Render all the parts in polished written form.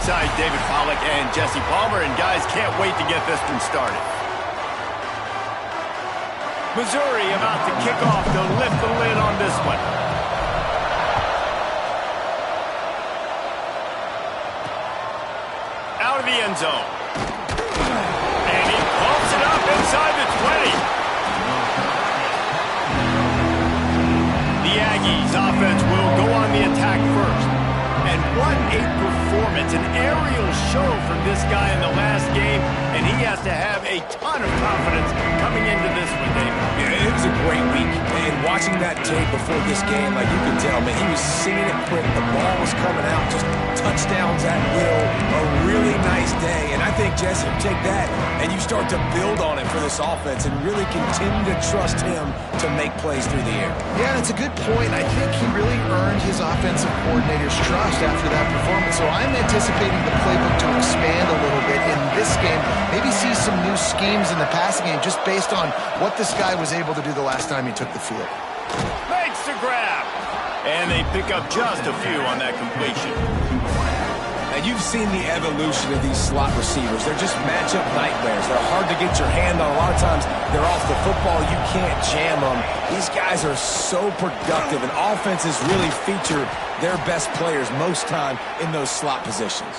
inside David Pollack and Jesse Palmer, and guys can't wait to get this one started. Missouri about to kick off to lift the lid on this one. Out of the end zone. And he pumps it up inside the 20. The Aggies offense will go on the attack first. And what a performance, an aerial show from this guy in the last game, and he has to have a ton of confidence coming into this one, David. Yeah, it was a great week, and watching that tape before this game, like you can tell, man, he was seeing it quick, the ball was coming out, just touchdowns at will, a really nice day, and I think, Jesse, you take that and you start to build on it for this offense and really continue to trust him to make plays through the air. Yeah, it's a good point. I think he really earned his offensive coordinator's trust after that performance, so I'm anticipating the playbook to expand a little bit in this game, maybe see some new schemes in the passing game just based on what this guy was able to do the last time he took the field. Makes the grab. And they pick up just a few on that completion. And you've seen the evolution of these slot receivers. They're just matchup nightmares. They're hard to get your hand on. A lot of times they're off the football. You can't jam them. These guys are so productive, and offenses really feature their best players most time in those slot positions.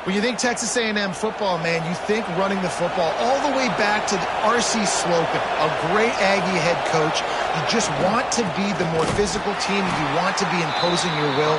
When you think Texas A&M football, man, you think running the football all the way back to R.C. Slocum, a great Aggie head coach. You just want to be the more physical team. You want to be imposing your will.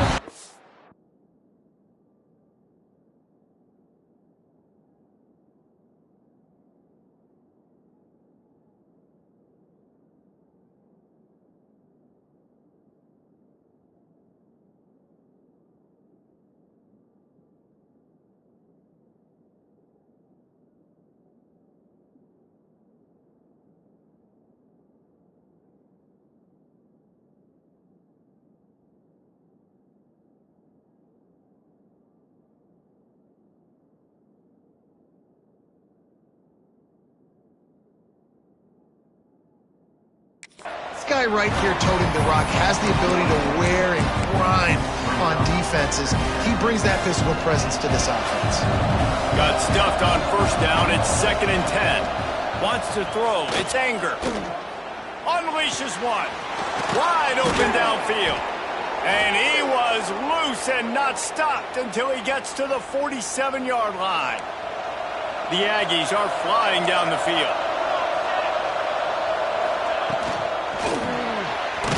Guy right here toting the rock has the ability to wear and grind on defenses. He brings that physical presence to this offense. Got stuffed on first down. It's 2nd and 10. Wants to throw. It's Anger. Unleashes one. Wide open downfield. And he was loose and not stopped until he gets to the 47-yard line. The Aggies are flying down the field.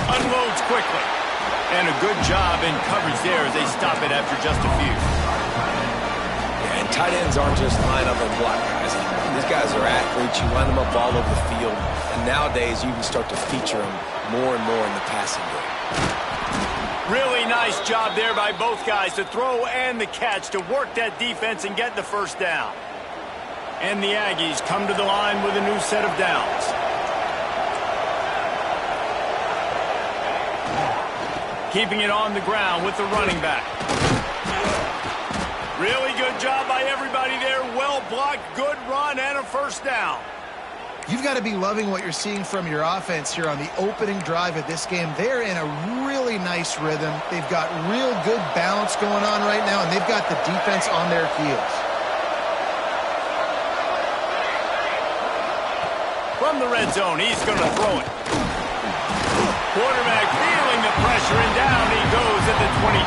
Unloads quickly. And a good job in coverage there as they stop it after just a few. Yeah, and tight ends aren't just line up and block guys. These guys are athletes. You line them up all over the field. And nowadays, you can start to feature them more and more in the passing game. Really nice job there by both guys to throw and the catch to work that defense and get the first down. And the Aggies come to the line with a new set of downs. Keeping it on the ground with the running back. Really good job by everybody there. Well blocked, good run, and a first down. You've got to be loving what you're seeing from your offense here on the opening drive of this game. They're in a really nice rhythm. They've got real good balance going on right now, and they've got the defense on their heels. From the red zone, he's going to throw it. Quarterback feeling the pressure, and down he goes at the 22.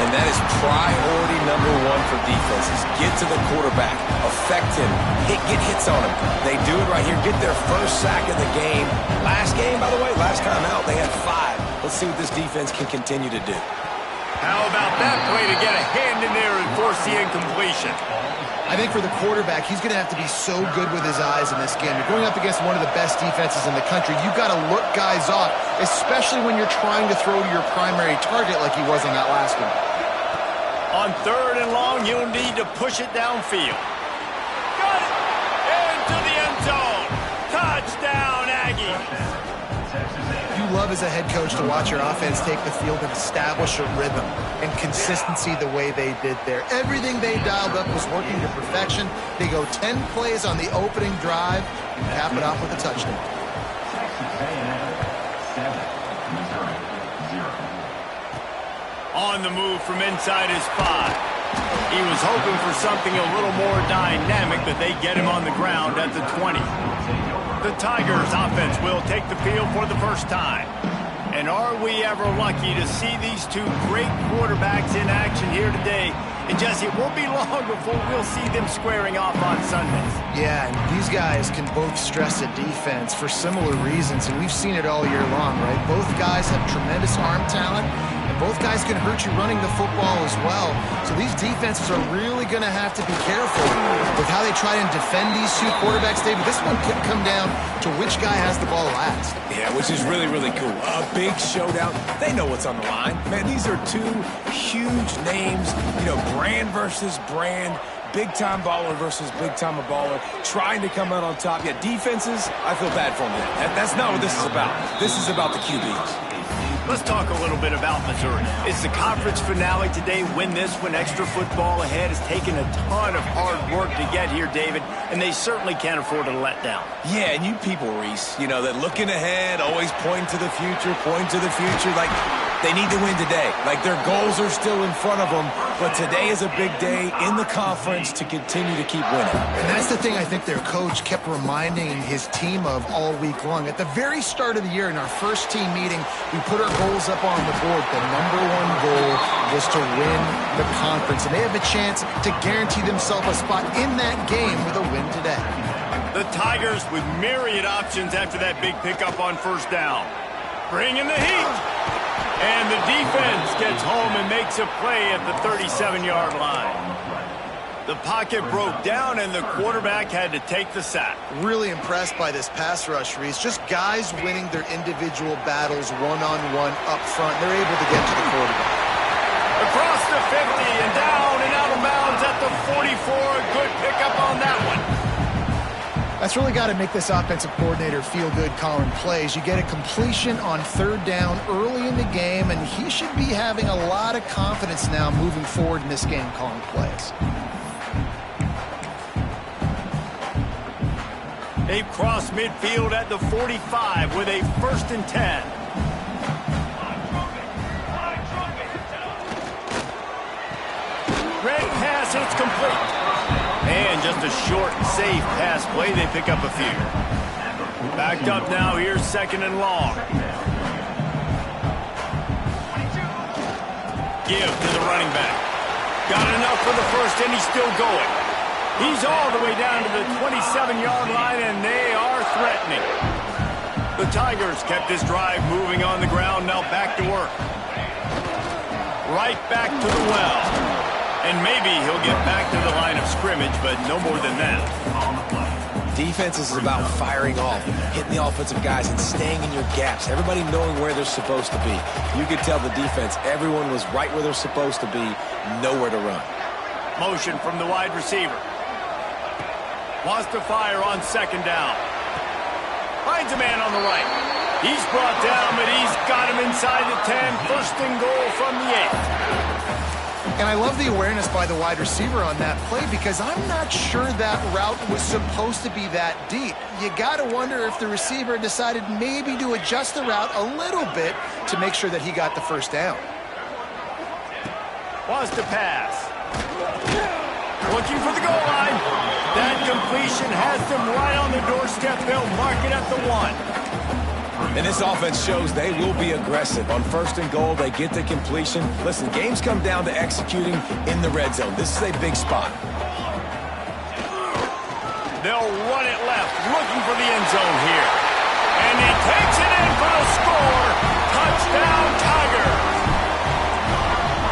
And that is priority number one for defenses. Get to the quarterback, affect him, get hits on him. They do it right here, get their first sack of the game. Last game, by the way, last time out, they had 5. Let's see what this defense can continue to do. How about that play to get a hand in there and force the incompletion? I think for the quarterback, he's going to have to be so good with his eyes in this game. You're going up against one of the best defenses in the country. You've got to look guys off, especially when you're trying to throw to your primary target like he was on that last one. On 3rd and long, you'll need to push it downfield. Got it! Into the end zone. Touchdown, Aggies. You love as a head coach to watch your offense take the field and establish a rhythm and consistency the way they did there. Everything they dialed up was working to perfection. They go 10 plays on the opening drive and cap it off with a touchdown. On the move from inside his 5. He was hoping for something a little more dynamic, but they get him on the ground at the 20. The Tigers offense will take the field for the first time. And are we ever lucky to see these two great quarterbacks in action here today? And Jesse, it won't be long before we'll see them squaring off on Sundays. Yeah, and these guys can both stress a defense for similar reasons, and we've seen it all year long, right? Both guys have tremendous arm talent, and both guys can hurt you running the football as well. So these defenses are really going to have to be careful with how they try and defend these two quarterbacks, David. This one could come down to which guy has the ball last. Yeah, which is really, really cool. A big showdown. They know what's on the line. Man, these are two huge names, you know, brand versus brand, big-time baller versus big-time baller, trying to come out on top. Yeah, defenses, I feel bad for them. That's not what this is about. This is about the QBs. Let's talk a little bit about Missouri. It's the conference finale today. Win this one. Extra football ahead. Has taken a ton of hard work to get here, David, and they certainly can't afford to let down. Yeah, and you people, Reese, you know, that looking ahead, always pointing to the future, like they need to win today. Like their goals are still in front of them, but today is a big day in the conference to continue to keep winning. And that's the thing I think their coach kept reminding his team of all week long. At the very start of the year in our first team meeting, we put our goals up on the board. The number one goal was to win the conference, and they have a chance to guarantee themselves a spot in that game with a win today. The Tigers with myriad options after that big pickup on first down. Bringing the heat. And the defense gets home and makes a play at the 37-yard line. The pocket broke down, and the quarterback had to take the sack. Really impressed by this pass rush, Reese. Just guys winning their individual battles one-on-one up front. They're able to get to the quarterback. Across the 50 and down and out of bounds at the 44. A good pickup on that one. That's really got to make this offensive coordinator feel good calling plays. You get a completion on third down early in the game, and he should be having a lot of confidence now moving forward in this game calling plays. They've crossed midfield at the 45 with a 1st and 10. Red pass, it's complete. And just a short, safe pass play. They pick up a few. Backed up now. Here's 2nd and long. Give to the running back. Got enough for the first, and he's still going. He's all the way down to the 27-yard line, and they are threatening. The Tigers kept this drive moving on the ground. Now back to work. Right back to the well. And maybe he'll get back to the line of scrimmage, but no more than that. Defense is about firing off, hitting the offensive guys, and staying in your gaps. Everybody knowing where they're supposed to be. You could tell the defense, everyone was right where they're supposed to be, nowhere to run. Motion from the wide receiver. Wants to fire on 2nd down. Finds a man on the right. He's brought down, but he's got him inside the 10. 1st and goal from the 8. And I love the awareness by the wide receiver on that play because I'm not sure that route was supposed to be that deep. You got to wonder if the receiver decided maybe to adjust the route a little bit to make sure that he got the 1st down. Wants to pass. Looking for the goal line. That completion has them right on the doorstep. They'll mark it at the 1. And this offense shows they will be aggressive. On 1st and goal, they get the completion. Listen, games come down to executing in the red zone. This is a big spot. They'll run it left, looking for the end zone here. And he takes it in for the score. Touchdown, Tigers.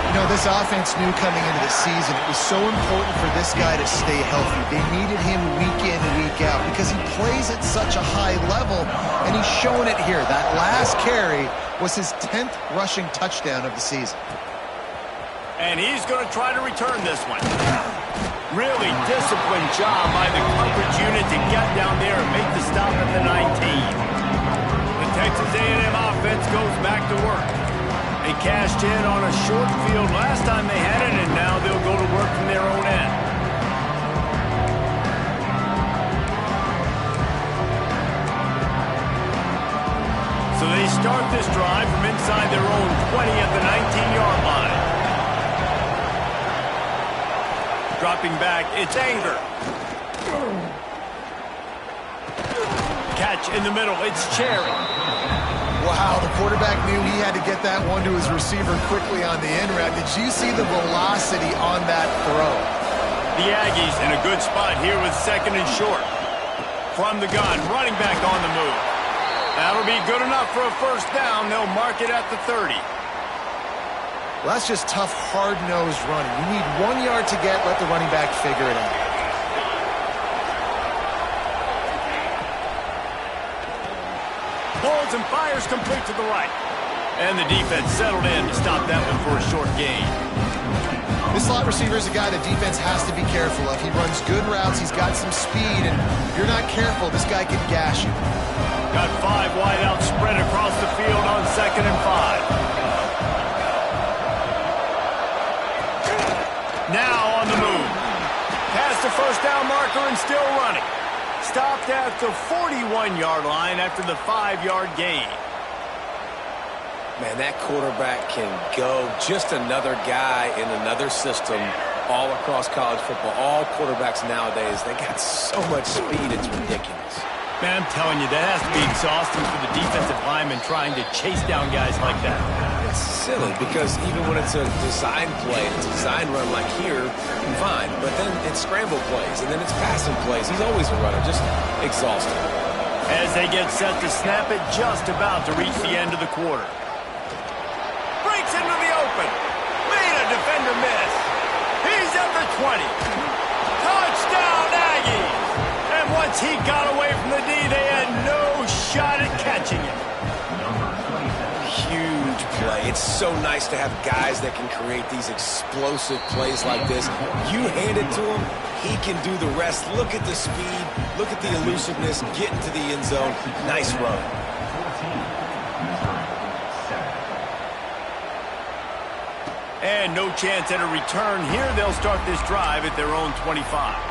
You know, this offense knew coming into the season it was so important for this guy to stay healthy. They needed him week in and week out because he plays at such a high level, and he's showing it here. That last carry was his 10th rushing touchdown of the season. And he's going to try to return this one. Really disciplined job by the coverage unit to get down there and make the stop at the 19. The Texas A&M offense goes back to work. They cashed in on a short field last time they had it, and now they'll go to work from their own end. So they start this drive from inside their own 20 at the 19-yard line. Dropping back, it's Anger. Catch in the middle, it's Cherry. Wow, the quarterback knew he had to get that one to his receiver quickly on the end route. Did you see the velocity on that throw? The Aggies in a good spot here with 2nd and short. From the gun, running back on the move. That'll be good enough for a first down. They'll mark it at the 30. Well, that's just tough, hard-nosed running. You need 1 yard to get, let the running back figure it out. Pulls and fires complete to the right. And the defense settled in to stop that one for a short gain. This slot receiver is a guy the defense has to be careful of. He runs good routes, he's got some speed, and if you're not careful, this guy can gash you. Got 5 wide out spread across the field on 2nd and 5. Now on the move. Past the first down marker and still running. Stopped at the 41-yard line after the 5-yard gain. Man, that quarterback can go. Just another guy in another system all across college football. All quarterbacks nowadays, they got so much speed, it's ridiculous. Man, I'm telling you, that has to be exhausting for the defensive lineman trying to chase down guys like that. It's silly because even when it's a design play, it's a design run like here, fine. But then it's scramble plays, and then it's passing plays. He's always a runner, just exhausting. As they get set to snap it, just about to reach the end of the quarter. Breaks into the open. Made a defender miss. He's at the 20. Touchdown, Aggies! And once he got away from the D, they had no shot at catching it. Huge play. It's so nice to have guys that can create these explosive plays like this. You hand it to him, he can do the rest. Look at the speed. Look at the elusiveness. Get into the end zone. Nice run. And no chance at a return here. They'll start this drive at their own 25.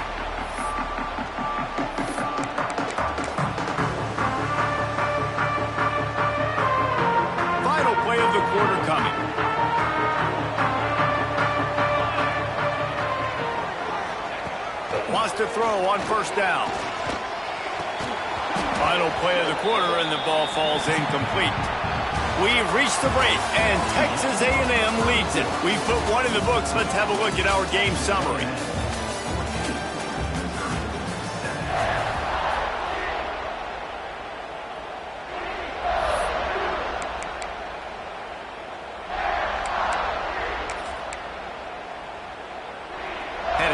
Quarter coming. Wants to throw on first down. Final play of the quarter, and the ball falls incomplete. We've reached the break, and Texas A&M leads it. We've put one in the books. Let's have a look at our game summary.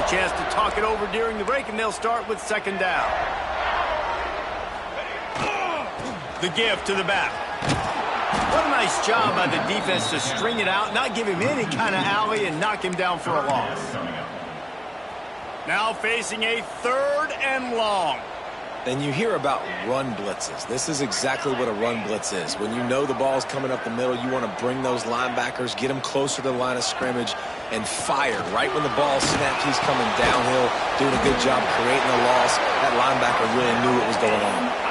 Chance to talk it over during the break, and they'll start with 2nd down. The give to the back. What a nice job by the defense to string it out, not give him any kind of alley, and knock him down for a loss. Now facing a 3rd and long. Then you hear about run blitzes. This is exactly what a run blitz is. When you know the ball's coming up the middle, you want to bring those linebackers, get them closer to the line of scrimmage, and fire. Right when the ball snapped, he's coming downhill, doing a good job creating a loss. That linebacker really knew what was going on.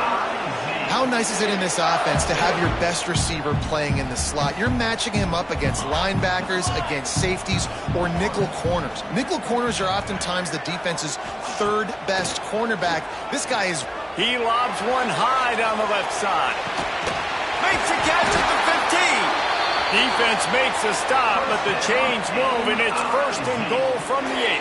How nice is it in this offense to have your best receiver playing in the slot? You're matching him up against linebackers, against safeties, or nickel corners. Nickel corners are oftentimes the defense's 3rd best cornerback. This guy is... He lobs one high down the left side. Makes a catch at the 15. Defense makes a stop, but the chains move, and it's 1st and goal from the 8.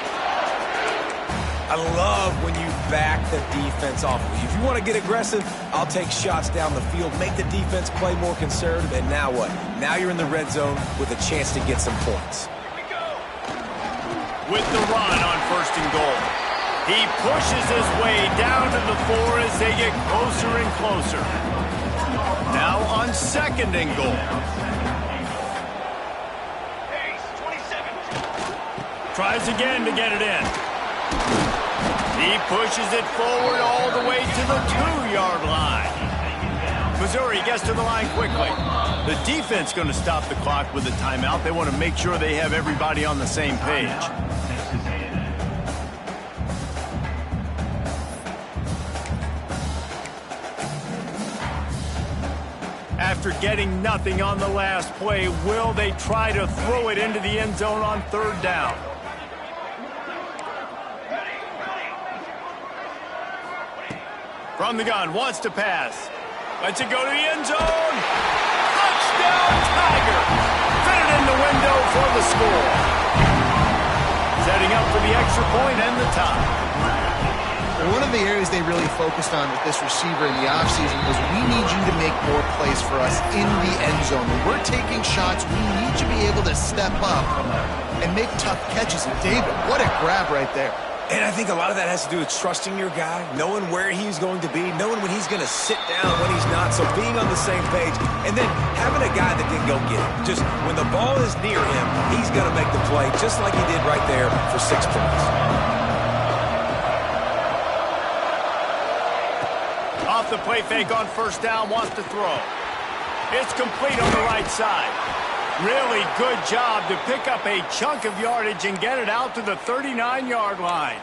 I love when you back the defense off. If you want to get aggressive, I'll take shots down the field, make the defense play more conservative, and now what? Now you're in the red zone with a chance to get some points. With the run on 1st and goal. He pushes his way down to the 4 as they get closer and closer. Now on 2nd and goal. Tries again to get it in. He pushes it forward all the way to the 2-yard line. Missouri gets to the line quickly. The defense going to stop the clock with a timeout. They want to make sure they have everybody on the same page. After getting nothing on the last play, will they try to throw it into the end zone on 3rd down? From the gun, wants to pass. Lets it go to the end zone. Touchdown, Tiger. Fit it in the window for the score. Setting up for the extra point and the tie. One of the areas they really focused on with this receiver in the offseason was we need you to make more plays for us in the end zone. When we're taking shots, we need you to be able to step up and make tough catches. And David, what a grab right there. And I think a lot of that has to do with trusting your guy, knowing where he's going to be, knowing when he's going to sit down, when he's not. So being on the same page, and then having a guy that can go get it. Just when the ball is near him, he's going to make the play, just like he did right there for 6 points. Off the play fake on first down, wants to throw. It's complete on the right side. Really good job to pick up a chunk of yardage and get it out to the 39-yard line.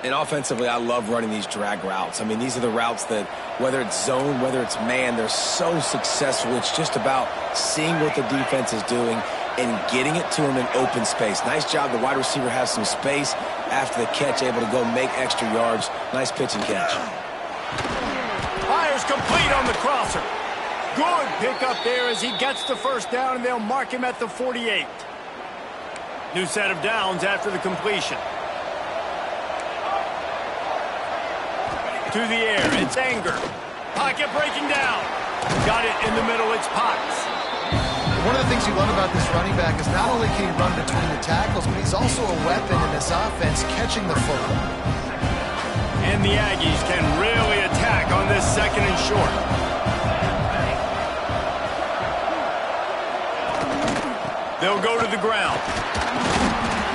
And offensively, I love running these drag routes. I mean, these are the routes that, whether it's zone, whether it's man, they're so successful. It's just about seeing what the defense is doing and getting it to him in open space. Nice job. The wide receiver has some space after the catch, able to go make extra yards. Nice pitch and catch. Fires complete on the crosser. Good pickup there as he gets the first down, and they'll mark him at the 48. New set of downs after the completion. To the air, it's Anger. Pocket breaking down. Got it in the middle, it's Potts. One of the things you love about this running back is not only can he run between the tackles, but he's also a weapon in this offense catching the football. And the Aggies can really attack on this second and short. They'll go to the ground.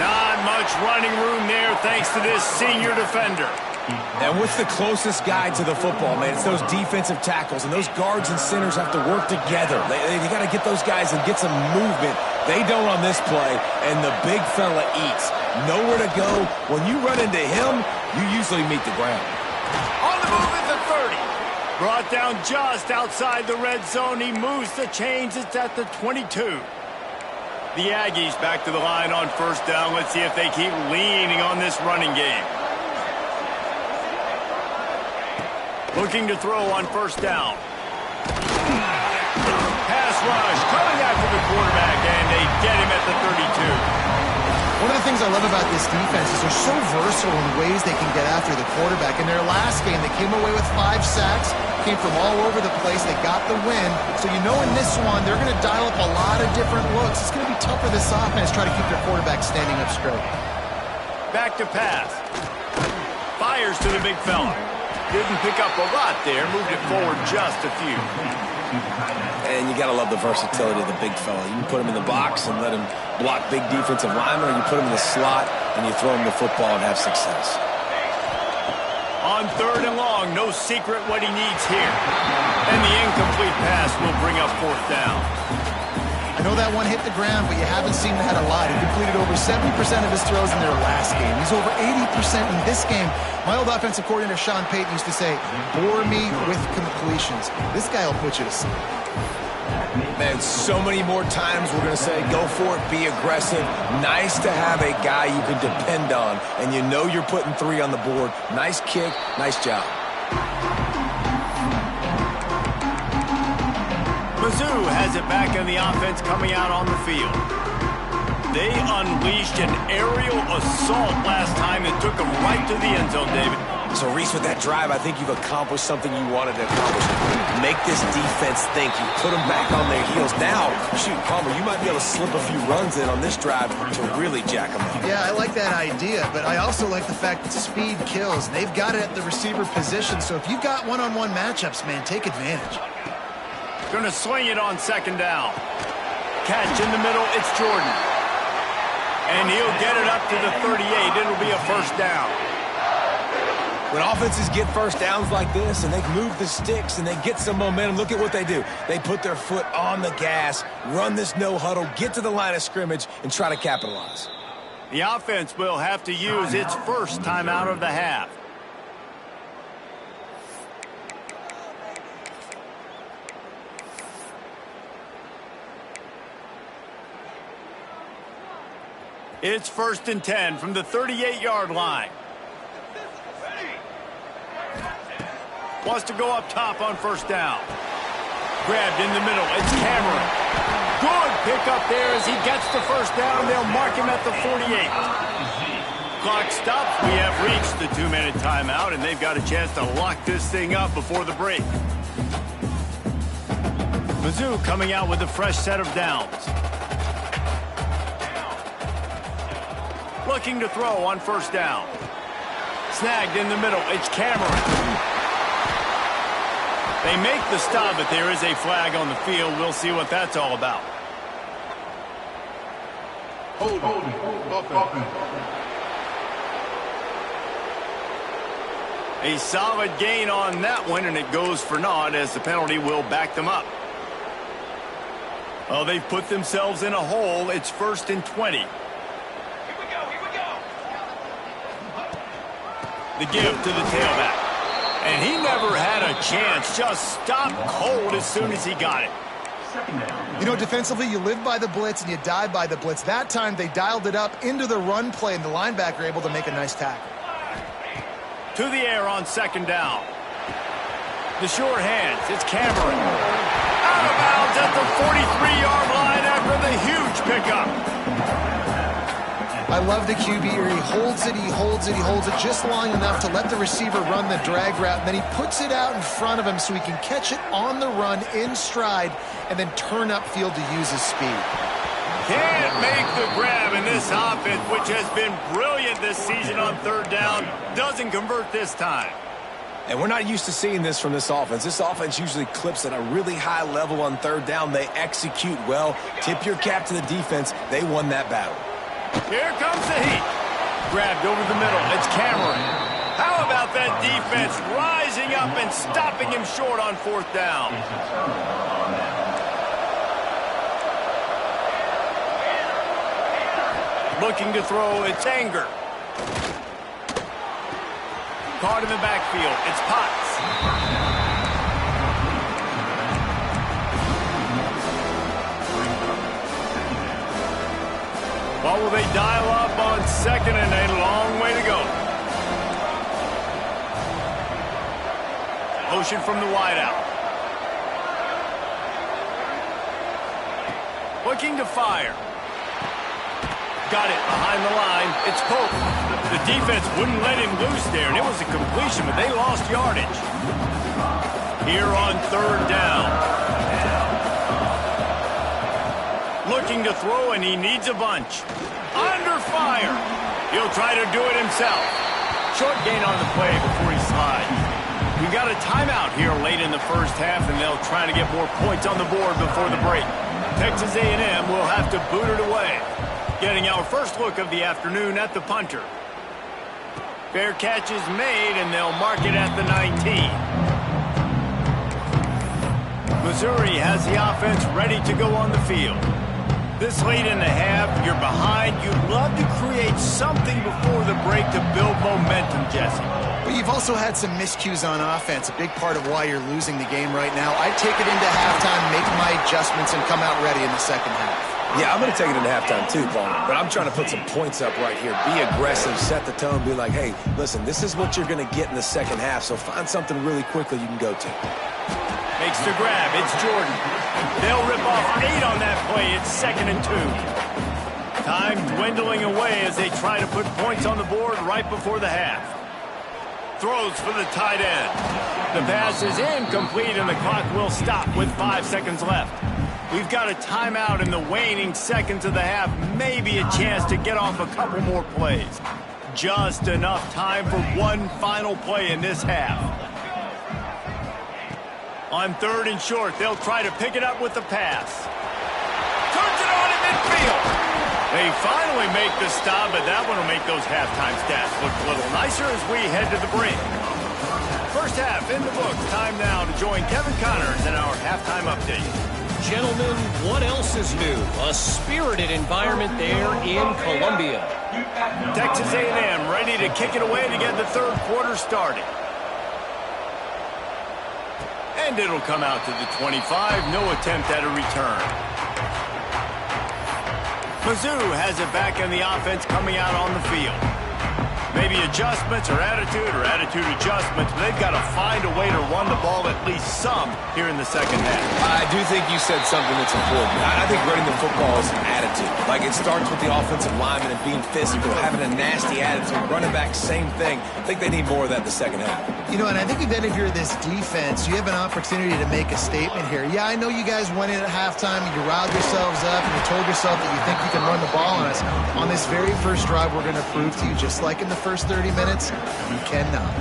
Not much running room there thanks to this senior defender. And what's the closest guy to the football, man? It's those defensive tackles, and those guards and centers have to work together. They got to get those guys and get some movement. They don't on this play, and the big fella eats. Nowhere to go. When you run into him, you usually meet the ground. On the move at the 30. Brought down just outside the red zone. He moves the chains. It's at the 22. The Aggies back to the line on first down. Let's see if they keep leaning on this running game. Looking to throw on first down. Pass rush coming after the quarterback, and they get him at the 32. One of the things I love about this defense is they're so versatile in ways they can get after the quarterback. In their last game, they came away with 5 sacks, came from all over the place. They got the win. So you know in this one, they're going to dial up a lot of different looks. It's going to be tough for this offense to try to keep their quarterback standing up straight. Back to pass. Fires to the big fella. Didn't pick up a lot there. Moved it forward just a few. And you got to love the versatility of the big fella. You can put him in the box and let him block big defensive linemen, or you put him in the slot and you throw him the football and have success. On third and long, no secret what he needs here. And the incomplete pass will bring up fourth down. I know that one hit the ground, but you haven't seen that a lot. He completed over 70% of his throws in their last game. He's over 80% in this game. My old offensive coordinator, Sean Payton, used to say, bore me with completions. This guy will put you to sleep. Man, so many more times we're going to say, go for it, be aggressive. Nice to have a guy you can depend on, and you know you're putting 3 on the board. Nice kick, nice job. Mizzou has it back in the offense coming out on the field. They unleashed an aerial assault last time and took them right to the end zone, David. So, Reese, with that drive, I think you've accomplished something you wanted to accomplish. Make this defense think. You put them back on their heels. Now, shoot, Palmer, you might be able to slip a few runs in on this drive to really jack them up. Yeah, I like that idea, but I also like the fact that speed kills. They've got it at the receiver position, so if you've got one-on-one matchups, man, take advantage. Going to swing it on second down. Catch in the middle, it's Jordan. And he'll get it up to the 38. It'll be a first down. When offenses get first downs like this and they move the sticks and they get some momentum, look at what they do. They put their foot on the gas, run this no huddle, get to the line of scrimmage, and try to capitalize. The offense will have to use its first timeout of the half. It's 1st and 10 from the 38-yard line. Wants to go up top on first down. Grabbed in the middle. It's Cameron. Good pickup there as he gets the first down. They'll mark him at the 48. Clock stops. We have reached the 2-minute timeout, and they've got a chance to lock this thing up before the break. Mizzou coming out with a fresh set of downs. Looking to throw on first down. Snagged in the middle. It's Cameron. They make the stop, but there is a flag on the field. We'll see what that's all about. Hold on. A solid gain on that one, and it goes for naught as the penalty will back them up. Well, they've put themselves in a hole. It's 1st and 20. Here we go. The give to the tailback. And he never had a chance. Just stopped cold as soon as he got it. You know, defensively, you live by the blitz and you die by the blitz. That time, they dialed it up into the run play, and the linebacker able to make a nice tackle. To the air on second down. The short hands. It's Cameron. Out of bounds at the 43-yard line after the huge pickup. I love the QB here. He holds it just long enough to let the receiver run the drag route, and then he puts it out in front of him so he can catch it on the run in stride and then turn upfield to use his speed. Can't make the grab in this offense, which has been brilliant this season on third down. Doesn't convert this time. And we're not used to seeing this from this offense. This offense usually clips at a really high level on third down. They execute well. Tip your cap to the defense. They won that battle. Here comes the heat. Grabbed over the middle. It's Cameron. How about that defense rising up and stopping him short on fourth down? Looking to throw. It's Anger. Caught in the backfield. It's Potts. Well, will they dial up on second and a long way to go? Motion from the wideout. Looking to fire. Got it behind the line. It's Pope. The defense wouldn't let him loose there, and it was a completion, but they lost yardage. Here on third down. Looking to throw, and he needs a bunch. Under fire. He'll try to do it himself. Short gain on the play before he slides. We've got a timeout here late in the first half, and they'll try to get more points on the board before the break. Texas A&M will have to boot it away. Getting our first look of the afternoon at the punter. Fair catch is made, and they'll mark it at the 19. Missouri has the offense ready to go on the field. This late in the half, you're behind. You'd love to create something before the break to build momentum, Jesse. But you've also had some miscues on offense, a big part of why you're losing the game right now. I'd take it into halftime, make my adjustments, and come out ready in the second half. Yeah, I'm going to take it into halftime too, Paul. But I'm trying to put some points up right here. Be aggressive, set the tone, be like, hey, listen, this is what you're going to get in the second half, so find something really quickly you can go to. Makes the grab. It's Jordan. They'll rip off 8 on that play. It's 2nd and 2. Time dwindling away as they try to put points on the board right before the half. Throws for the tight end. The pass is incomplete, and the clock will stop with 5 seconds left. We've got a timeout in the waning seconds of the half. Maybe a chance to get off a couple more plays. Just enough time for one final play in this half. On third and short, they'll try to pick it up with the pass. Turns it on in midfield. They finally make the stop, but that one will make those halftime stats look a little nicer as we head to the break. First half in the books. Time now to join Kevin Connors in our halftime update. Gentlemen, what else is new? A spirited environment there in Columbia. Texas A&M ready to kick it away to get the third quarter started. And it'll come out to the 25. No attempt at a return. Mizzou has it back in the offense coming out on the field. Maybe adjustments or attitude adjustments, but they've got to find a way to run the ball at least some here in the second half. I do think you said something that's important. I think running the football is an attitude. Like, it starts with the offensive lineman and being physical, having a nasty attitude. Running back, same thing. I think they need more of that in the second half. You know, and I think then if you're this defense, you have an opportunity to make a statement here. Yeah, I know you guys went in at halftime and you riled yourselves up and you told yourself that you think you can run the ball on us. On this very first drive, we're going to prove to you, just like in the first 30 minutes, you cannot.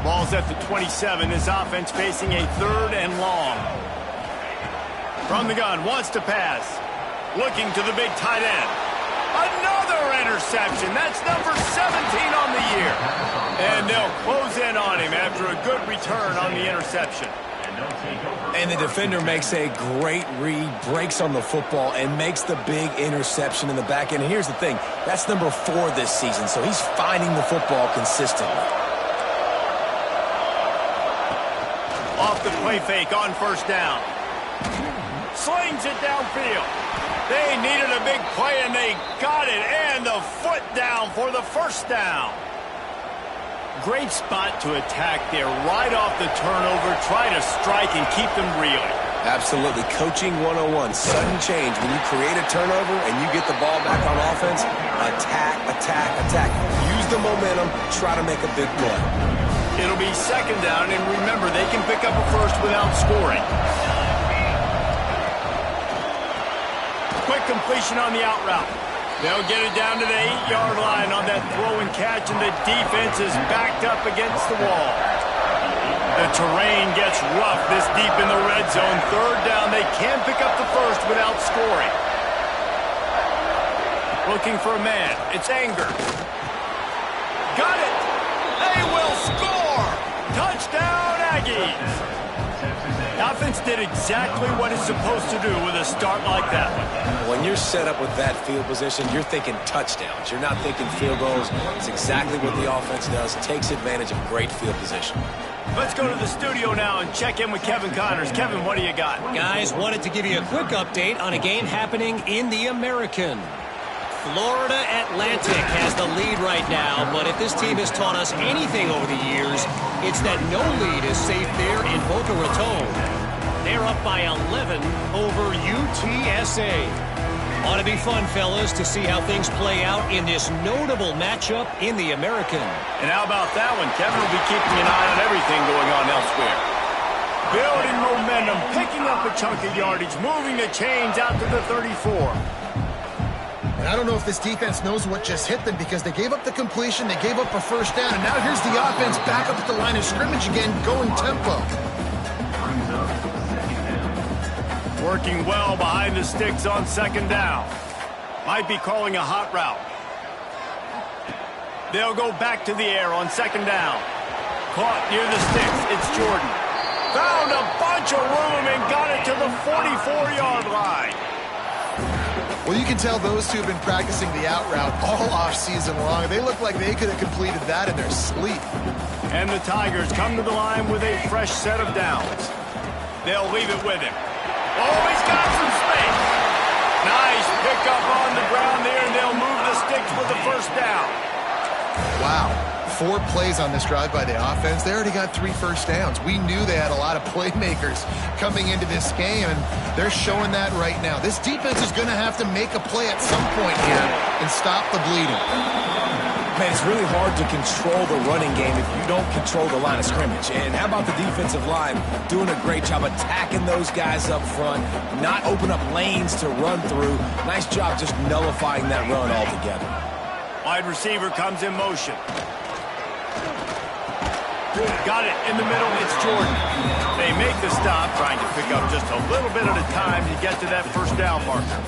Ball's at the 27. His offense facing a 3rd and long. From the gun, wants to pass. Looking to the big tight end. Another interception. That's number 17 on the year. And they'll close in on him after a good return on the interception. And the defender makes a great read, breaks on the football, and makes the big interception in the back end. And here's the thing, that's number 4 this season, so he's finding the football consistently. Off the play fake on first down. Slings it downfield. They needed a big play, and they got it. And the foot down for the first down. Great spot to attack there, right off the turnover. Try to strike and keep them reeling. Absolutely. Coaching 101. Sudden change. When you create a turnover and you get the ball back on offense, attack, attack, attack. Use the momentum. Try to make a big play. It'll be second down, and remember, they can pick up a first without scoring. Quick completion on the out route. They'll get it down to the 8-yard line on that throw and catch, and the defense is backed up against the wall. The terrain gets rough this deep in the red zone. 3rd down, they can pick up the first without scoring. Looking for a man. It's Anger. Got it! They will score! Touchdown, Aggies! The offense did exactly what it's supposed to do with a start like that one. When you're set up with that field position, you're thinking touchdowns. You're not thinking field goals. It's exactly what the offense does. Takes advantage of great field position. Let's go to the studio now and check in with Kevin Connors. Kevin, what do you got? Guys, wanted to give you a quick update on a game happening in the American. Florida Atlantic has the lead right now, but if this team has taught us anything over the years, it's that no lead is safe there in Boca Raton. They're up by 11 over UTSA. Ought to be fun, fellas, to see how things play out in this notable matchup in the American. And how about that one? Kevin will be keeping an eye on everything going on elsewhere. Building momentum, picking up a chunk of yardage, moving the chains out to the 34. And I don't know if this defense knows what just hit them, because they gave up the completion, they gave up a first down, and now here's the offense back up at the line of scrimmage again, going tempo. Working well behind the sticks on second down. Might be calling a hot route. They'll go back to the air on second down. Caught near the sticks. It's Jordan. Found a bunch of room and got it to the 44-yard line. Well, you can tell those two have been practicing the out route all off-season long. They look like they could have completed that in their sleep. And the Tigers come to the line with a fresh set of downs. They'll leave it with him. Oh, he's got some space. Nice pickup on the ground there, and they'll move the sticks with the first down. Wow. 4 plays on this drive by the offense. They already got 3 first downs. We knew they had a lot of playmakers coming into this game, and they're showing that right now. This defense is going to have to make a play at some point here and stop the bleeding. Man, it's really hard to control the running game if you don't control the line of scrimmage. And how about the defensive line doing a great job attacking those guys up front, not open up lanes to run through. Nice job just nullifying that run altogether. Wide receiver comes in motion. Got it in the middle. It's Jordan. They make the stop, trying to pick up just a little bit at a time to get to that first down marker.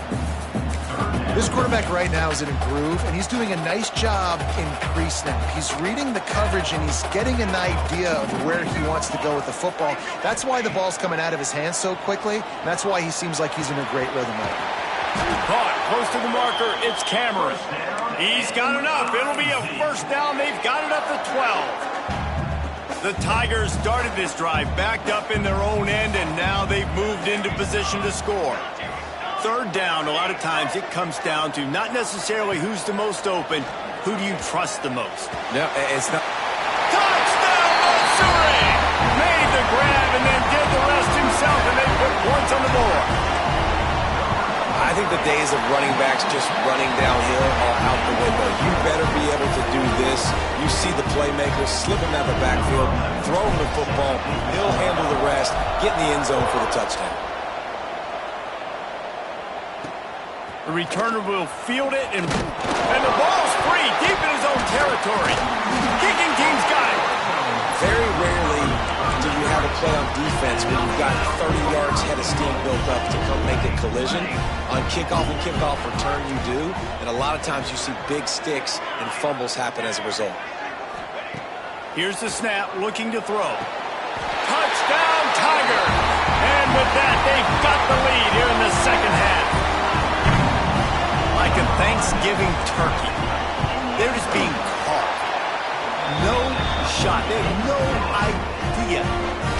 This quarterback right now is in a groove, and he's doing a nice job in pre-snap. He's reading the coverage, and he's getting an idea of where he wants to go with the football. That's why the ball's coming out of his hands so quickly. That's why he seems like he's in a great rhythm right now. Caught close to the marker. It's Cameron. He's got enough. It'll be a first down. They've got it up to 12. The Tigers started this drive backed up in their own end, and now they've moved into position to score. Third down, a lot of times it comes down to not necessarily who's the most open, who do you trust the most? No, it's not. Touchdown, Missouri! Made the grab and then did the rest himself, and they put points on the board. I think the days of running backs just running downhill are out the window. You better be able to do this. You see the playmakers slip him out of the backfield, throw him the football, he'll handle the rest, get in the end zone for the touchdown. The returner will field it, and the ball's free, deep in his own territory. Kicking team's got it. Very rarely do you have a play on defense when you've got 30 yards head of steam built up to come make a collision. On kickoff and kickoff return, you do. And a lot of times you see big sticks and fumbles happen as a result. Here's the snap, looking to throw. Touchdown, Tiger! And with that, they've got the lead here in the second half. Like a Thanksgiving turkey, they're just being caught. No shot. They have no idea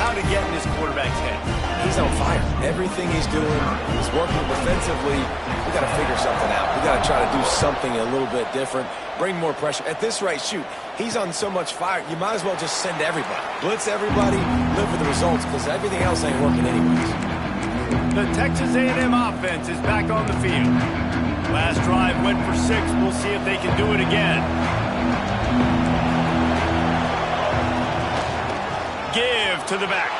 how to get in this quarterback's head. He's on fire. Everything he's doing is working defensively. We got to figure something out. We got to try to do something a little bit different. Bring more pressure. At this rate, shoot, he's on so much fire, you might as well just send everybody. Blitz everybody, live with the results, because everything else ain't working anyways. The Texas A&M offense is back on the field. Last drive went for 6. We'll see if they can do it again. Give to the back.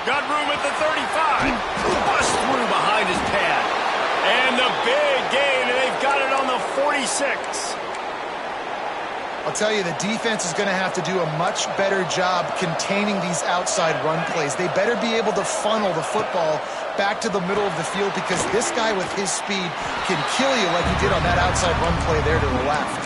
Got room at the 35. Bust through behind his pad. And the big gain, and they've got it on the 46. I'll tell you, the defense is going to have to do a much better job containing these outside run plays. They better be able to funnel the football back to the middle of the field, because this guy with his speed can kill you like he did on that outside run play there to the left.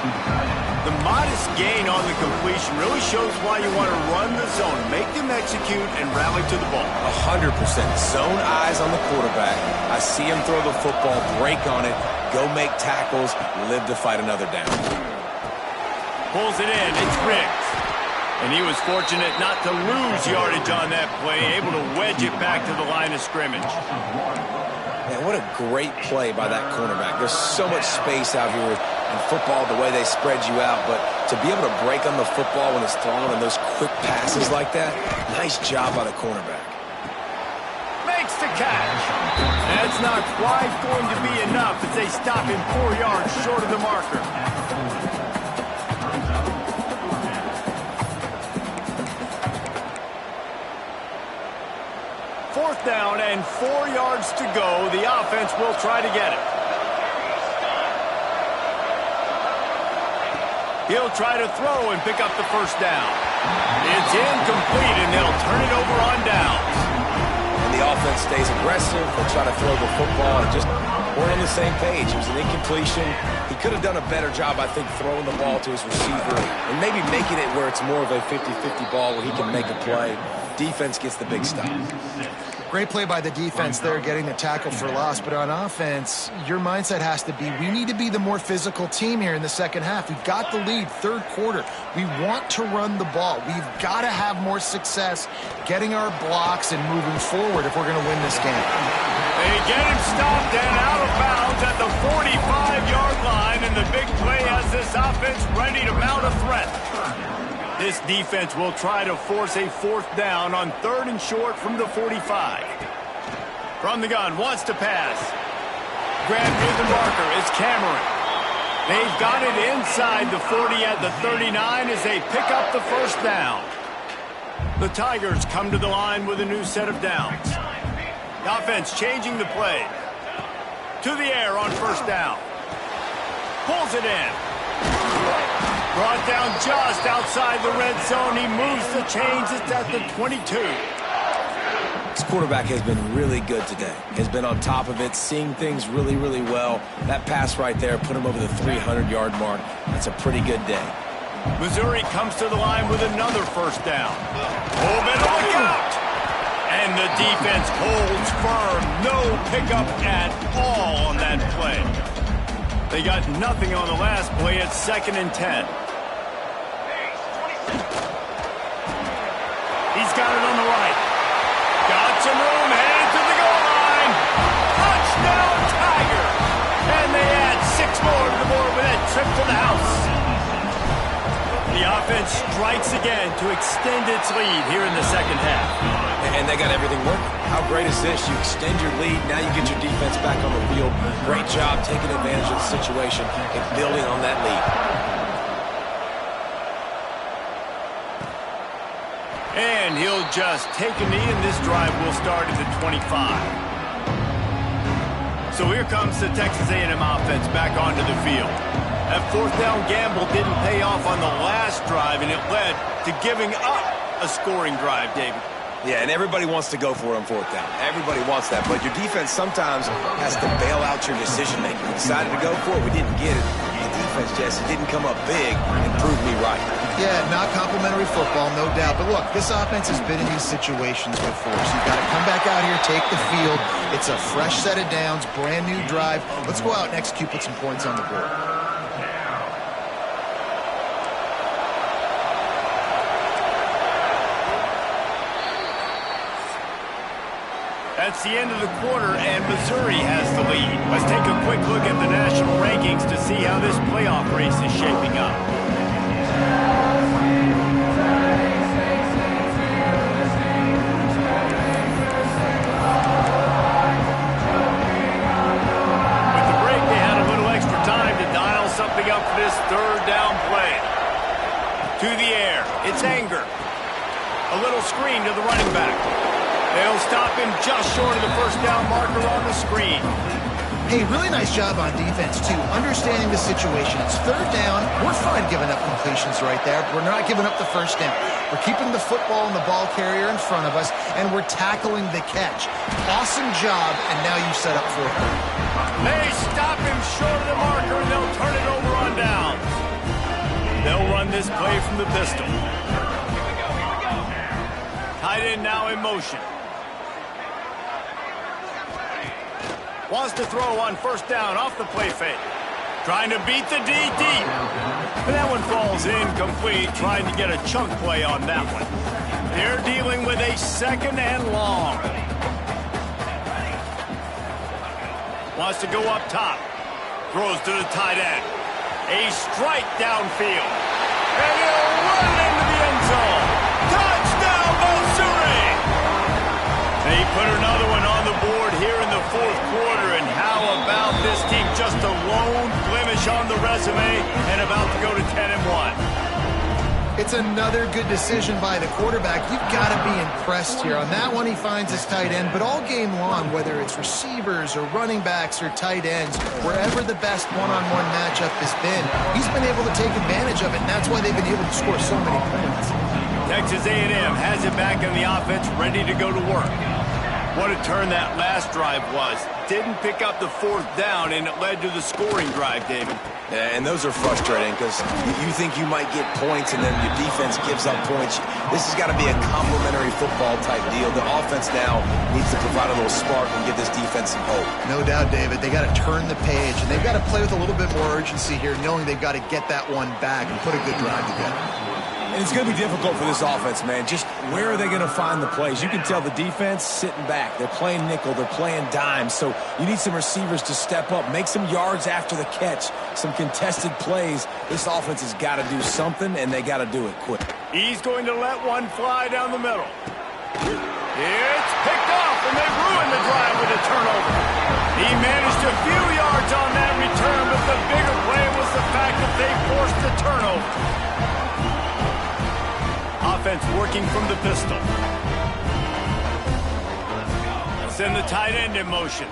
The modest gain on the completion really shows why you want to run the zone. Make them execute and rally to the ball. 100%. Zone eyes on the quarterback. I see him throw the football, break on it, go make tackles, live to fight another down. Pulls it in. It's Riggs. And he was fortunate not to lose yardage on that play, able to wedge it back to the line of scrimmage. Man, what a great play by that cornerback. There's so much space out here in football, the way they spread you out, but to be able to break on the football when it's thrown and those quick passes like that, nice job by the cornerback. Makes the catch. That's not quite going to be enough as they stop him 4 yards short of the marker. Fourth down and 4 yards to go. The offense will try to get it. He'll try to throw and pick up the first down. It's incomplete, and they'll turn it over on downs. And the offense stays aggressive. They'll try to throw the football and just weren't on the same page. It was an incompletion. He could have done a better job, I think, throwing the ball to his receiver and maybe making it where it's more of a 50-50 ball where he can make a play. Defense gets the big stop. Great play by the defense there, getting the tackle for loss. But on offense, your mindset has to be, we need to be the more physical team here in the second half. We've got the lead, third quarter. We want to run the ball. We've got to have more success getting our blocks and moving forward if we're going to win this game. They get him stopped and out of bounds at the 45-yard line, and the big play has this offense ready to mount a threat. This defense will try to force a fourth down on 3rd and short from the 45. From the gun, wants to pass. Grabbed with the marker is Cameron. They've got it inside the 40 at the 39 as they pick up the first down. The Tigers come to the line with a new set of downs. The offense changing the play. To the air on first down. Pulls it in. Brought down just outside the red zone. He moves the chains. It's at the 22. This quarterback has been really good today. Has been on top of it, seeing things really, really well. That pass right there put him over the 300-yard mark. That's a pretty good day. Missouri comes to the line with another first down. Oh, better look out! And the defense holds firm. No pickup at all on that play. They got nothing on the last play at 2nd and 10. He's got it on the right. Got some room, headed to the goal line. Touchdown, Tiger! And they add 6 more to the board with that trip to the house. The offense strikes again to extend its lead here in the second half. And they got everything working. How great is this? You extend your lead, now you get your defense back on the field. Great job taking advantage of the situation and building on that lead. And he'll just take a knee, and this drive will start at the 25. So here comes the Texas A&M offense back onto the field. That fourth down gamble didn't pay off on the last drive, and it led to giving up a scoring drive, David. Yeah, and everybody wants to go for it on fourth down. Everybody wants that, but your defense sometimes has to bail out your decision-making. We decided to go for it, we didn't get it. The defense, Jesse, didn't come up big and prove me right. Yeah, not complimentary football, no doubt. But look, this offense has been in these situations before, so you've got to come back out here, take the field. It's a fresh set of downs, brand new drive. Let's go out and execute, put some points on the board. That's the end of the quarter, and Missouri has the lead. Let's take a quick look at the national rankings to see how this playoff race is shaping up. With the break, they had a little extra time to dial something up for this third down play. To the air, it's Anger. A little screen to the running back. They'll stop him just short of the first down marker on the screen. Hey, really nice job on defense, too. Understanding the situation. It's third down. We're fine giving up completions right there. We're not giving up the first down. We're keeping the football and the ball carrier in front of us, and we're tackling the catch. Awesome job, and now you set up fourth down. They stop him short of the marker, and they'll turn it over on downs. They'll run this play from the pistol. Tight end now in motion. Wants to throw on first down off the play fake. Trying to beat the D deep. But that one falls incomplete, trying to get a chunk play on that one. They're dealing with a second and long. Wants to go up top. Throws to the tight end. A strike downfield. And he'll run into the end zone. Touchdown, Missouri! They put another one on the board here in the fourth quarter, and how about this team? Just a lone blemish on the resume and about to go to 10-1. It's another good decision by the quarterback. You've got to be impressed here. On that one, he finds his tight end, but all game long, whether it's receivers or running backs or tight ends, wherever the best one-on-one matchup has been, he's been able to take advantage of it, and that's why they've been able to score so many points. Texas A&M has it back on the offense, ready to go to work. What a turn that last drive was. Didn't pick up the fourth down, and it led to the scoring drive, David. Yeah, and those are frustrating because you think you might get points and then your defense gives up points. This has got to be a complementary football type deal. The offense now needs to provide a little spark and give this defense some hope. No doubt, David. They got to turn the page, and they've got to play with a little bit more urgency here, knowing they've got to get that one back and put a good drive together. And it's going to be difficult for this offense, man. Just where are they going to find the plays? You can tell the defense sitting back. They're playing nickel. They're playing dime. So you need some receivers to step up, make some yards after the catch, some contested plays. This offense has got to do something, and they got to do it quick. He's going to let one fly down the middle. It's picked off, and they ruined the drive with a turnover. He managed a few yards on that return, but the bigger play was the fact that they forced the turnover. Offense working from the pistol. Send the tight end in motion.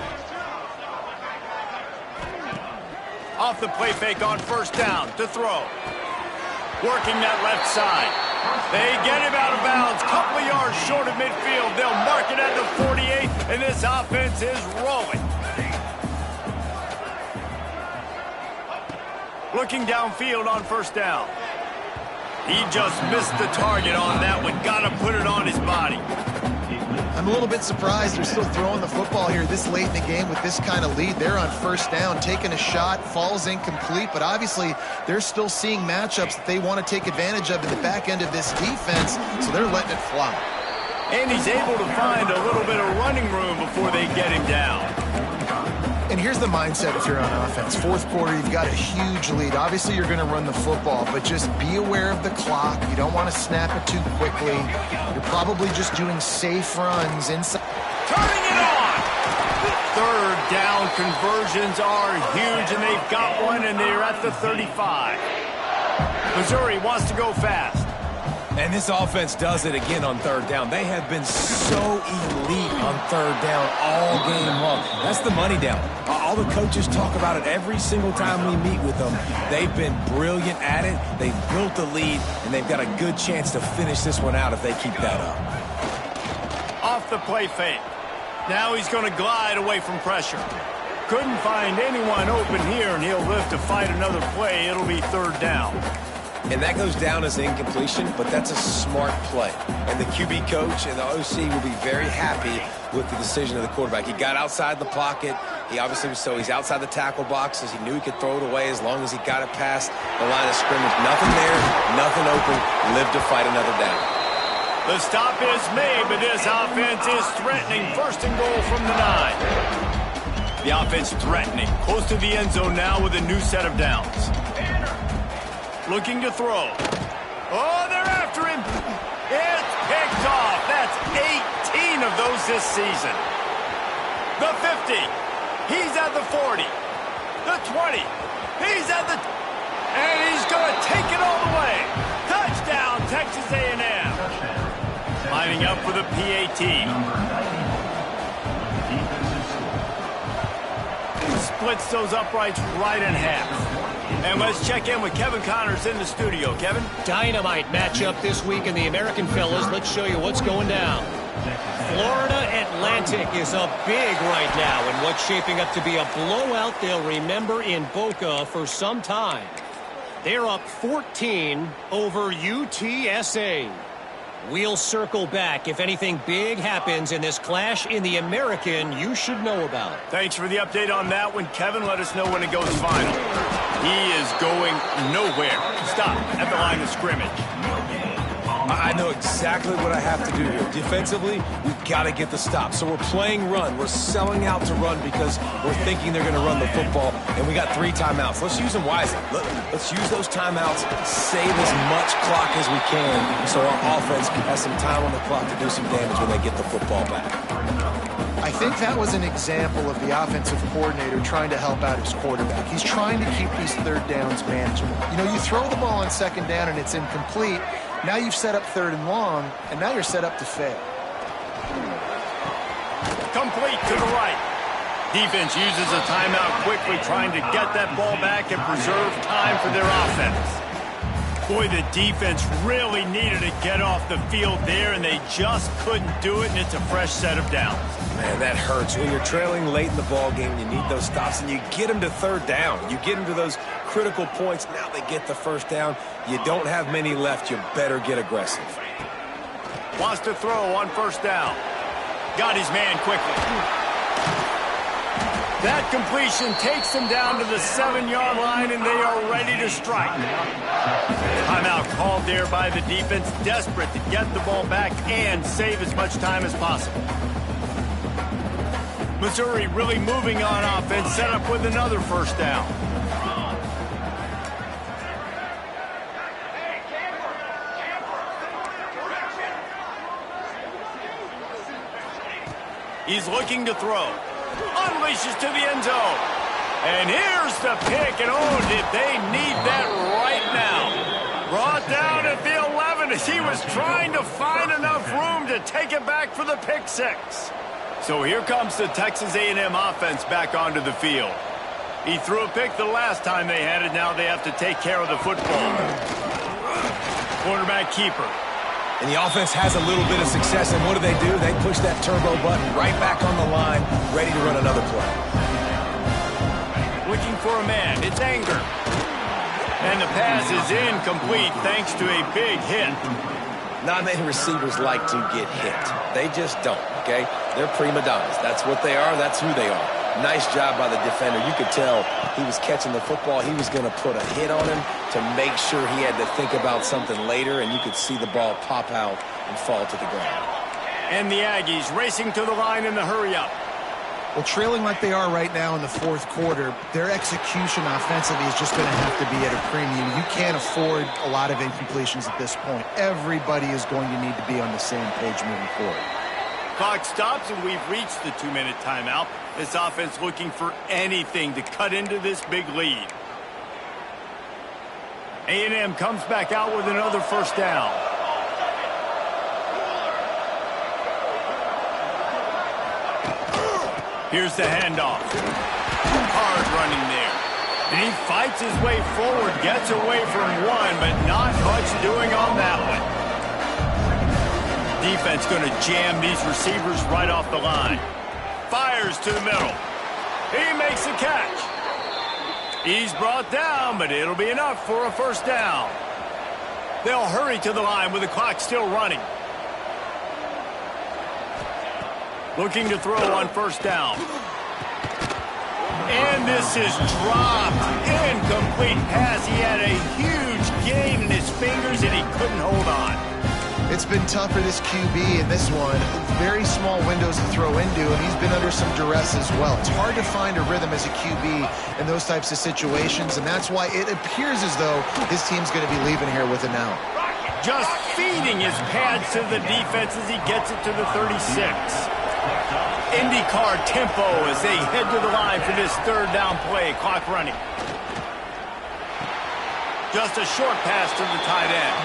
Off the play fake on first down to throw. Working that left side. They get him out of bounds. Couple of yards short of midfield. They'll mark it at the 48, and this offense is rolling. Looking downfield on first down. He just missed the target on that one. Got to put it on his body. I'm a little bit surprised they're still throwing the football here this late in the game with this kind of lead. They're on first down, taking a shot, falls incomplete, but obviously they're still seeing matchups that they want to take advantage of in the back end of this defense, so they're letting it fly. And he's able to find a little bit of running room before they get him down. And And here's the mindset if you're on offense. Fourth quarter, you've got a huge lead. Obviously, you're going to run the football, but just be aware of the clock. You don't want to snap it too quickly. You're probably just doing safe runs inside. Turning it on! Third down conversions are huge, and they've got one, and they're at the 35. Missouri wants to go fast. And this offense does it again on third down. They have been so elite on third down all game long. That's the money down. All the coaches talk about it every single time we meet with them. They've been brilliant at it. They've built the lead, and they've got a good chance to finish this one out if they keep that up. Off the play fake. Now he's going to glide away from pressure. Couldn't find anyone open here, and he'll live to fight another play. It'll be third down. And that goes down as an incompletion, but that's a smart play. And the QB coach and the OC will be very happy with the decision of the quarterback. He got outside the pocket. He obviously was he's outside the tackle boxes. He knew he could throw it away as long as he got it past the line of scrimmage. Nothing there, nothing open. Live to fight another down. The stop is made, but this offense is threatening. First and goal from the 9. The offense threatening. Close to the end zone now with a new set of downs. Looking to throw. Oh, they're after him. It's picked off. That's 18 of those this season. The 50. He's at the 40. The 20. He's at the... And he's going to take it all the way. Touchdown, Texas A&M. Lining up for the PAT. Splits those uprights right in half. And let's check in with Kevin Connors in the studio. Kevin? Dynamite matchup this week in the American, fellas. Let's show you what's going down. Florida Atlantic is up big right now in what's shaping up to be a blowout they'll remember in Boca for some time. They're up 14 over UTSA. We'll circle back if anything big happens in this clash in the American you should know about. Thanks for the update on that one, Kevin. Let us know when it goes final. He is going nowhere. Stop at the line of scrimmage. I know exactly what I have to do here. Defensively, we've got to get the stop. So we're playing run. We're selling out to run because we're thinking they're going to run the football, and we got 3 timeouts. Let's use them wisely. Let's use those timeouts, save as much clock as we can so our offense has some time on the clock to do some damage when they get the football back. I think that was an example of the offensive coordinator trying to help out his quarterback. He's trying to keep these third downs manageable. You know, you throw the ball on second down and it's incomplete. Now you've set up third and long, and now you're set up to fail. Complete to the right. Defense uses a timeout quickly, trying to get that ball back and preserve time for their offense. Boy, the defense really needed to get off the field there, and they just couldn't do it, and it's a fresh set of downs. Man, that hurts. When you're trailing late in the ball game, you need those stops, and you get them to third down. You get them to those critical points. Now they get the first down. You don't have many left. You better get aggressive. Wants to throw on first down. Got his man quickly. That completion takes them down to the 7-yard line, and they are ready to strike. Timeout called there by the defense, desperate to get the ball back and save as much time as possible. Missouri really moving on offense, set up with another first down. He's looking to throw. Unleashes to the end zone. And here's the pick, and oh, did they need that right now. Brought down at the 11 as he was trying to find enough room to take it back for the pick six. So here comes the Texas A&M offense back onto the field. He threw a pick the last time they had it. Now they have to take care of the football. Quarterback keeper. And the offense has a little bit of success, and what do? They push that turbo button right back on the line, ready to run another play. Looking for a man. It's Anger. And the pass is incomplete thanks to a big hit. Not many receivers like to get hit. They just don't, okay? They're prima donnas. That's what they are. That's who they are. Nice job by the defender. You could tell he was catching the football. He was going to put a hit on him to make sure he had to think about something later, and you could see the ball pop out and fall to the ground. And the Aggies racing to the line in the hurry-up. Well, trailing like they are right now in the fourth quarter, their execution offensively is just going to have to be at a premium. You can't afford a lot of incompletions at this point. Everybody is going to need to be on the same page moving forward. Clock stops, and we've reached the 2-minute timeout. This offense looking for anything to cut into this big lead. A&M comes back out with another first down. Here's the handoff. Hard running there. And he fights his way forward, gets away from one, but not much doing on that one. Defense going to jam these receivers right off the line. Fires to the middle. He makes the catch. He's brought down, but it'll be enough for a first down. They'll hurry to the line with the clock still running. Looking to throw on first down. And this is dropped. Incomplete pass. He had a huge gain in his fingers, and he couldn't hold on. It's been tough for this QB in this one. Very small windows to throw into, and he's been under some duress as well. It's hard to find a rhythm as a QB in those types of situations, and that's why it appears as though his team's going to be leaving here with an out. Just feeding his pads to the defense as he gets it to the 36. IndyCar tempo as they head to the line for this third down play. Clock running. Just a short pass to the tight end.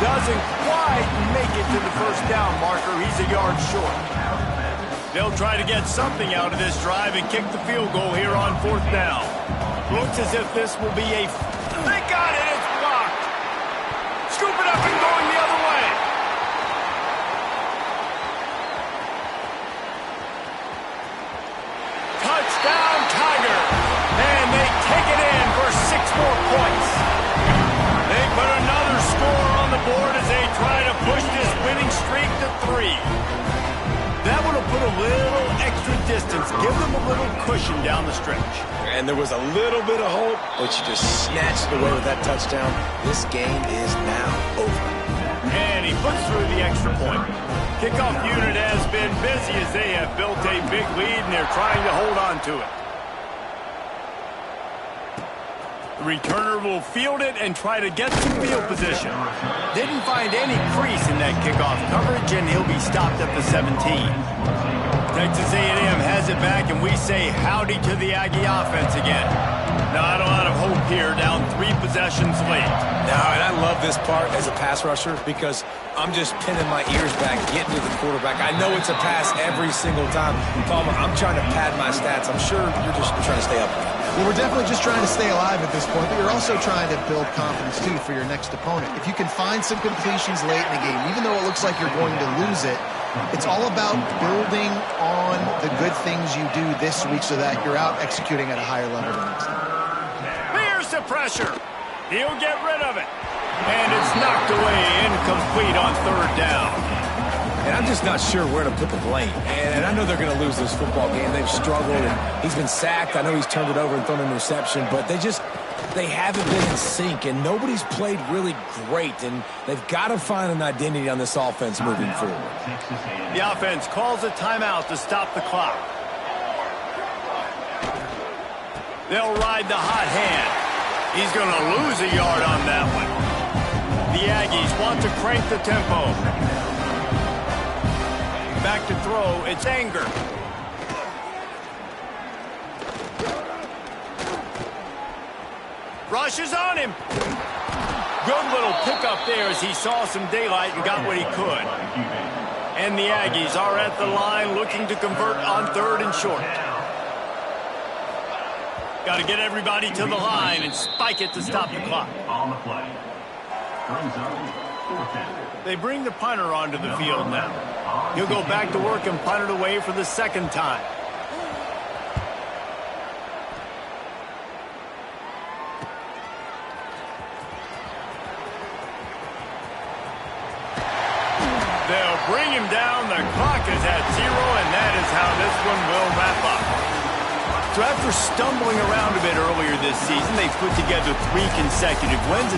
Doesn't quite make it to the first down marker. He's a yard short. They'll try to get something out of this drive and kick the field goal here on fourth down. Looks as if this will be a... They got it! It's blocked! Scoop it up and going the other way! Touchdown, Tiger! And they take it in for 6 more points. They put another score on the board as they try to push this winning streak to 3. That one will put a little extra distance, give them a little cushion down the stretch. And there was a little bit of hope, but you just snatched it away with that touchdown. This game is now over. And he puts through the extra point. Kickoff unit has been busy as they have built a big lead, and they're trying to hold on to it. The returner will field it and try to get some field position. Didn't find any crease in that kickoff coverage, and he'll be stopped at the 17. Texas A&M has it back, and we say howdy to the Aggie offense again. Not a lot of hope here, down 3 possessions late. No, and I love this part as a pass rusher because I'm just pinning my ears back, getting to the quarterback. I know it's a pass every single time. Tom, I'm trying to pad my stats. I'm sure you're just trying to stay up. Well, we're definitely just trying to stay alive at this point, but you're also trying to build confidence, too, for your next opponent. If you can find some completions late in the game, even though it looks like you're going to lose it, it's all about building on the good things you do this week so that you're out executing at a higher level the next time. Here's the pressure. He'll get rid of it. And it's knocked away, incomplete on third down. And I'm just not sure where to put the blame. And I know they're going to lose this football game. They've struggled, and he's been sacked. I know he's turned it over and thrown an interception, but they haven't been in sync, and nobody's played really great, and they've got to find an identity on this offense moving forward. The offense calls a timeout to stop the clock. They'll ride the hot hand. He's going to lose a yard on that one. The Aggies want to crank the tempo. Back to throw, it's Anger. Rushes on him. Good little pickup there as he saw some daylight and got what he could. And the Aggies are at the line looking to convert on third and short. Got to get everybody to the line and spike it to stop the clock. On the play. They bring the punter onto the field now. He'll go back to work and punt it away for the second time. They'll bring him down. The clock is at 0, and that is how this one will wrap up. So after stumbling around a bit earlier this season, they've put together 3 consecutive wins.